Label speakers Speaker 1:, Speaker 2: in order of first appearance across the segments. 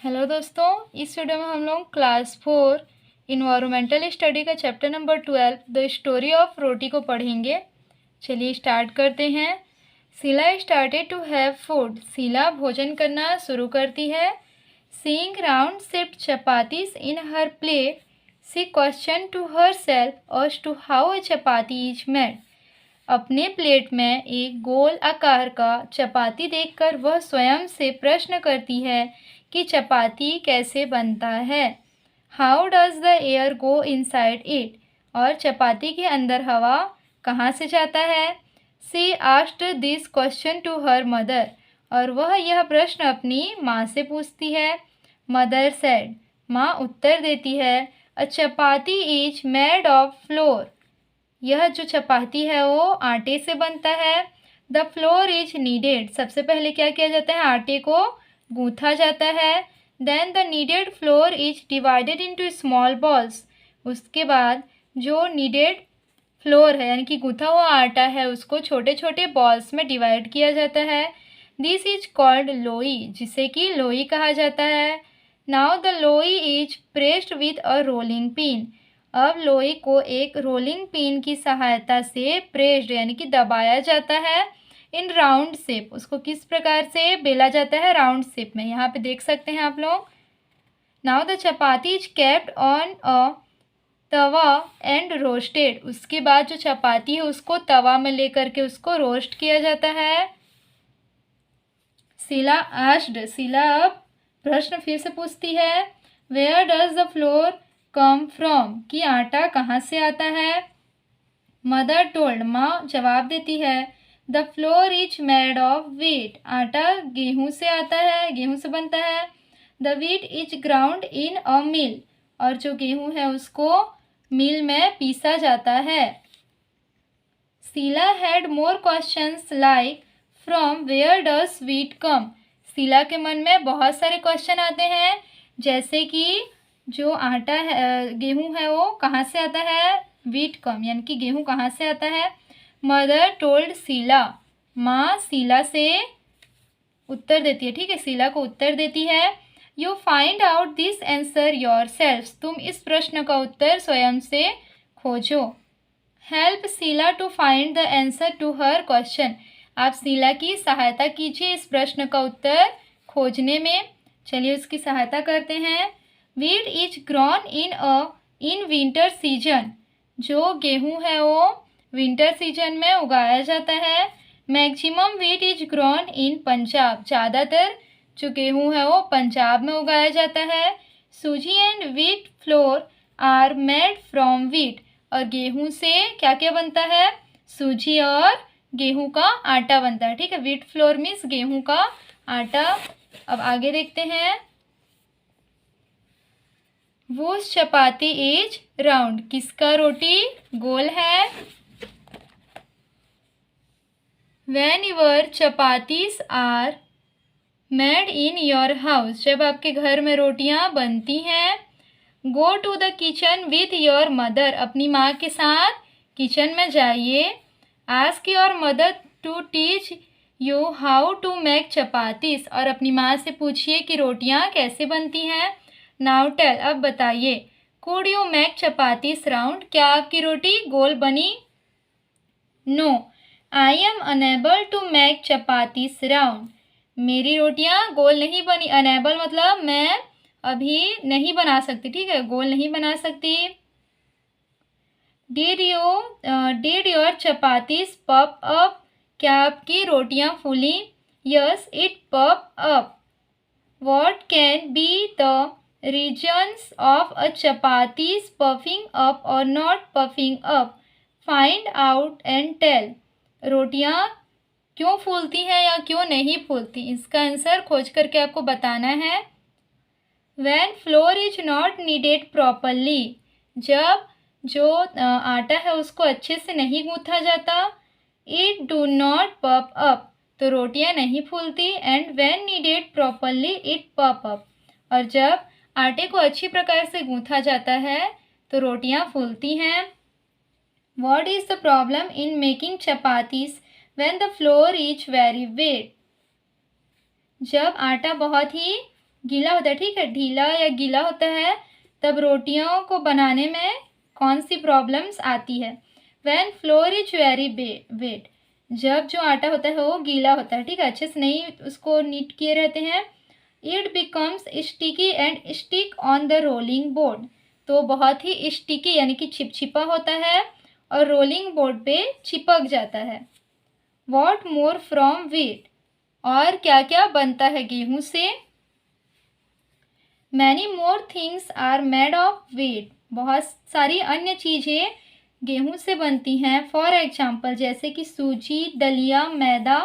Speaker 1: Hello दोस्तों, इस video में हम लोग क्लास 4 इन्वायरमेंटल स्टडी का chapter number 12 the story of roti को पढ़ेंगे। चलिए स्टार्ट करते हैं। Sheela started to have food. Sheela भोजन करना शुरू करती है। Seeing round shaped chapatis in her plate, she question to her self as to how a chapati is made. अपने प्लेट में एक गोल आकार का चपाती देखकर वह स्वयं से प्रश्न करती है कि चपाती कैसे बनता है। How does the air go inside it. और चपाती के अंदर हवा कहाँ से जाता है। She asked this question to her mother. और वह यह प्रश्न अपनी माँ से पूछती है। Mother said. माँ उत्तर देती है, a chapati is made of flour. यह जो चपाती है वो आटे से बनता है। The flour is kneaded. सबसे पहले क्या किया जाता है, आटे को गूँथा जाता है। Then the needed flour is divided into small balls. उसके बाद जो नीडेड फ्लोर है यानी कि गूँथा हुआ आटा है उसको छोटे छोटे बॉल्स में डिवाइड किया जाता है। दिस इज कॉल्ड लोई, जिसे कि लोई कहा जाता है। नाउ द लोई is pressed with a rolling pin. अब लोई को एक रोलिंग पिन की सहायता से प्रेस्ड यानी कि दबाया जाता है इन राउंड शेप। उसको किस प्रकार से बेला जाता है, राउंड शेप में। यहाँ पे देख सकते हैं आप लोग। Now the chapati is kept on a Tawa and roasted. उसके बाद जो चपाती है उसको तवा में लेकर के उसको रोस्ट किया जाता है। शीला आस्क्ड। शीला अब प्रश्न फिर से पूछती है, where does the flour come from, कि आटा कहाँ से आता है। Mother told. माँ जवाब देती है, the flour is made of wheat. आटा गेहूँ से आता है, गेहूँ से बनता है। The wheat is ground in a mill. और जो गेहूँ है उसको मिल में पीसा जाता है। Sheela had more questions like from where does wheat come. Sheela के मन में बहुत सारे क्वेश्चन आते हैं, जैसे कि जो आटा है गेहूँ है वो कहाँ से आता है, व्हीट कम यानी कि गेहूँ कहाँ से आता है। Mother told Sheela. माँ शीला से उत्तर देती है, ठीक है, शीला को उत्तर देती है। You find out this answer yourself. तुम इस प्रश्न का उत्तर स्वयं से खोजो। Help Sheela to find the answer to her question. आप शीला की सहायता कीजिए इस प्रश्न का उत्तर खोजने में। चलिए उसकी सहायता करते हैं। Wheat is grown in winter season. जो गेहूँ है वो विंटर सीजन में उगाया जाता है। Maximum wheat is grown in Punjab. ज़्यादातर जो गेहूँ है वो पंजाब में उगाया जाता है। Suji and wheat flour are made from wheat. और गेहूँ से क्या क्या बनता है, सूजी और गेहूँ का आटा बनता है, ठीक है। व्हीट फ्लोर मीन्स गेहूँ का आटा। अब आगे देखते हैं। वो चपाती इज राउंड। किसका रोटी गोल है। When your chapatis are made in your house. जब आपके घर में रोटियां बनती हैं। Go to the kitchen with your mother. अपनी माँ के साथ किचन में जाइए। Ask your mother to teach you how to make chapatis. और अपनी माँ से पूछिए कि रोटियाँ कैसे बनती हैं। Now tell. अब बताइए। Could you make chapatis round. क्या आपकी रोटी गोल बनी। No I am unable to make chapatis round. मेरी रोटियां गोल नहीं बनी। अनेबल मतलब मैं अभी नहीं बना सकती, ठीक है, गोल नहीं बना सकती। डिड योर चपातीस पप अप। क्या आपकी रोटियां फूली। Yes it puff up. What can be the reasons of a chapatis puffing up और not puffing up. Find out and tell. रोटियां क्यों फूलती हैं या क्यों नहीं फूलती, इसका आंसर खोज करके आपको बताना है। When flour is not needed properly. जब जो आटा है उसको अच्छे से नहीं गूँथा जाता। It do not puff up. तो रोटियां नहीं फूलती। And when kneaded properly it puff up. और जब आटे को अच्छी प्रकार से गूँथा जाता है तो रोटियां फूलती हैं। What is the problem in making chapatis when the flour is very wet। जब आटा बहुत ही गीला होता है, ठीक है, ढीला या गीला होता है, तब रोटियों को बनाने में कौन सी प्रॉब्लम्स आती है? When flour is very wet, जब जो आटा होता है वो गीला होता है, ठीक है, अच्छे से नहीं उसको नीट किए रहते हैं। It becomes sticky and stick on the rolling board, तो बहुत ही स्टिकी यानी कि चिपचिपा होता है और रोलिंग बोर्ड पे चिपक जाता है। वॉट मोर फ्रॉम व्हीट, और क्या क्या बनता है गेहूं से? Many more things are made of wheat, बहुत सारी अन्य चीज़ें गेहूं से बनती हैं। फॉर एग्जाम्पल जैसे कि सूजी, दलिया, मैदा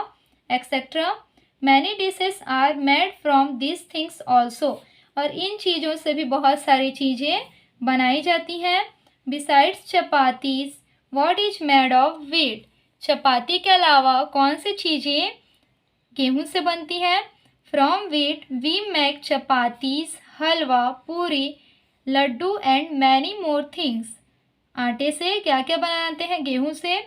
Speaker 1: etcetera. Many dishes are made from this things also, और इन चीज़ों से भी बहुत सारी चीज़ें बनाई जाती हैं। Besides chapatis, what is made of wheat, chapati के अलावा कौन सी चीज़ें गेहूं से बनती हैं? From wheat we make chapatis, halwa, puri, laddoo and many more things. आटे से क्या क्या बनाते हैं गेहूं से?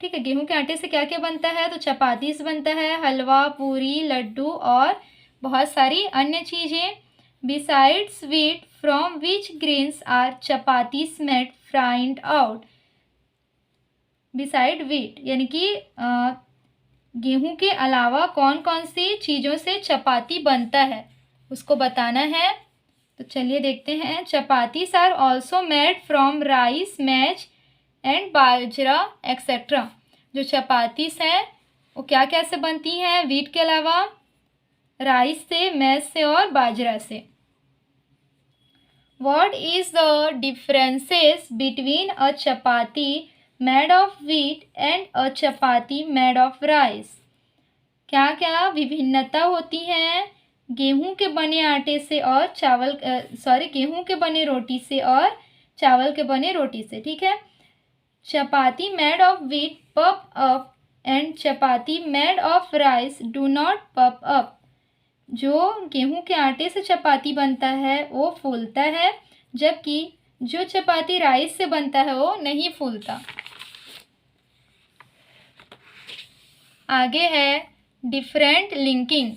Speaker 1: ठीक है, गेहूं के आटे से क्या क्या बनता है? तो चपातीस बनता है, हलवा, पूरी, लड्डू और बहुत सारी अन्य चीज़ें। Besides wheat from which grains are chapatis made find out. Beside wheat यानी कि गेहूं के अलावा कौन कौन सी चीज़ों से चपाती बनता है उसको बताना है। तो चलिए देखते हैं। Chapatis are also made from rice, maize and bajra etcetera. जो चपातीस हैं वो क्या क्या से बनती हैं? व्हीट के अलावा राइस से, मैच से और बाजरा से। What is the differences between a chapati made of wheat and a chapati made of rice? क्या क्या विभिन्नता होती है गेहूं के बने आटे से और गेहूं के बने रोटी से और चावल के बने रोटी से, ठीक है। Chapati made of wheat puff up and chapati made of rice do not puff up. जो गेहूं के आटे से चपाती बनता है वो फूलता है, जबकि जो चपाती राइस से बनता है वो नहीं फूलता। आगे है डिफरेंट लिंकिंग,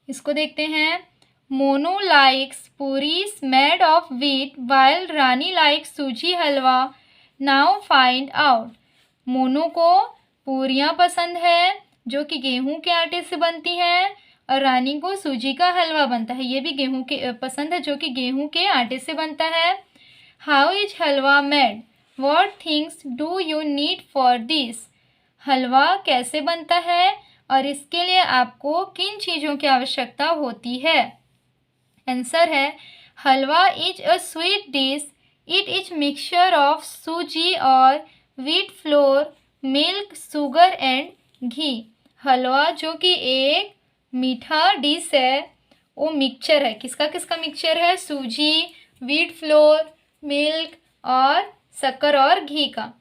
Speaker 1: इसको देखते हैं। Monu likes puris made of wheat while Rani likes सूजी हलवा, नाउ फाइंड आउट। मोनू को पूरियाँ पसंद है जो कि गेहूं के आटे से बनती हैं, और रानी को सूजी का हलवा बनता है, ये भी गेहूं के पसंद है जो कि गेहूं के आटे से बनता है। How is halwa made, what things do you need for this. Halwa कैसे बनता है और इसके लिए आपको किन चीज़ों की आवश्यकता होती है? आंसर है halwa is a sweet dish, it is mixture of suji और wheat flour, milk, sugar and ghee. Halwa जो कि एक मीठा डिश है वो मिक्सचर है, किसका किसका मिक्सचर है? सूजी, व्हीट फ्लोर, मिल्क और शक्कर और घी का।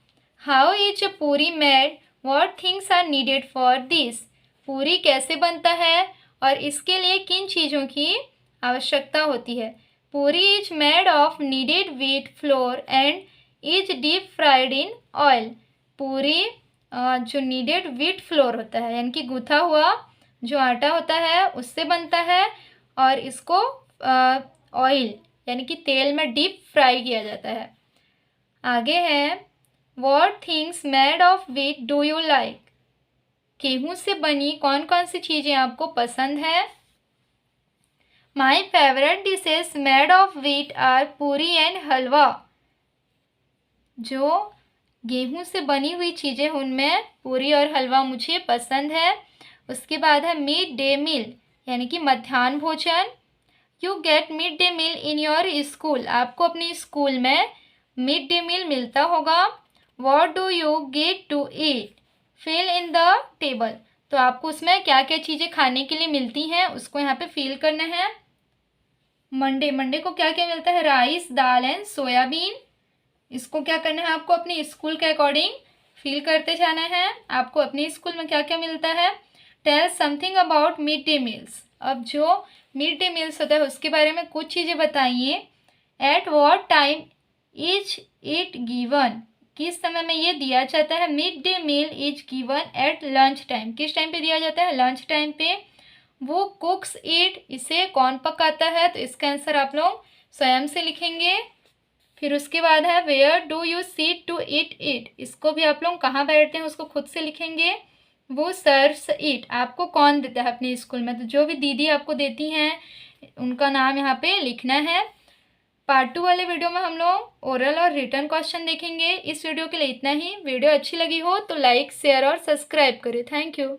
Speaker 1: How is a puri made, what things are needed for this. Puri कैसे बनता है और इसके लिए किन चीज़ों की आवश्यकता होती है? पूरी is made of needed wheat flour and is deep fried in oil. पूरी जो नीडेड व्हीट फ्लोर होता है यानी कि गूथा हुआ जो आटा होता है उससे बनता है, और इसको ऑयल यानी कि तेल में डीप फ्राई किया जाता है। आगे है what things made of wheat do you like. गेहूं से बनी कौन कौन सी चीज़ें आपको पसंद है? My favourite dishes made of wheat are puri and halwa. जो गेहूं से बनी हुई चीज़ें उनमें पूरी और हलवा मुझे पसंद है। उसके बाद है मिड डे मील यानी कि मध्याह्न भोजन। You get mid day meal in your school, आपको अपने स्कूल में मिड डे मील मिलता होगा। What do you get to eat, fill in the table, तो आपको उसमें क्या क्या चीज़ें खाने के लिए मिलती हैं उसको यहाँ पे फिल करना है। मंडे को क्या क्या मिलता है? Rice, dal and soybean. इसको क्या करना है आपको अपने स्कूल के अकॉर्डिंग फिल करते जाना है। आपको अपने स्कूल में क्या क्या मिलता है? Tell something about mid day meals. अब जो मिड डे मील्स होता है उसके बारे में कुछ चीज़ें बताइए। At what time is it given, किस समय में ये दिया जाता है? Mid day meal is given at lunch time, किस टाइम पे दिया जाता है? लंच टाइम पे। वो कुक्स ईट, इसे कौन पकाता है, तो इसका आंसर आप लोग स्वयं से लिखेंगे। फिर उसके बाद है where do you sit to eat it, इसको भी आप लोग कहाँ बैठते हैं उसको खुद से लिखेंगे। वो सर्व्स इट, आपको कौन देता है अपने स्कूल में, तो जो भी दीदी आपको देती हैं उनका नाम यहाँ पे लिखना है। पार्ट 2 वाले वीडियो में हम लोग ओरल और रिटन क्वेश्चन देखेंगे। इस वीडियो के लिए इतना ही। वीडियो अच्छी लगी हो तो लाइक शेयर और सब्सक्राइब करें। Thank you.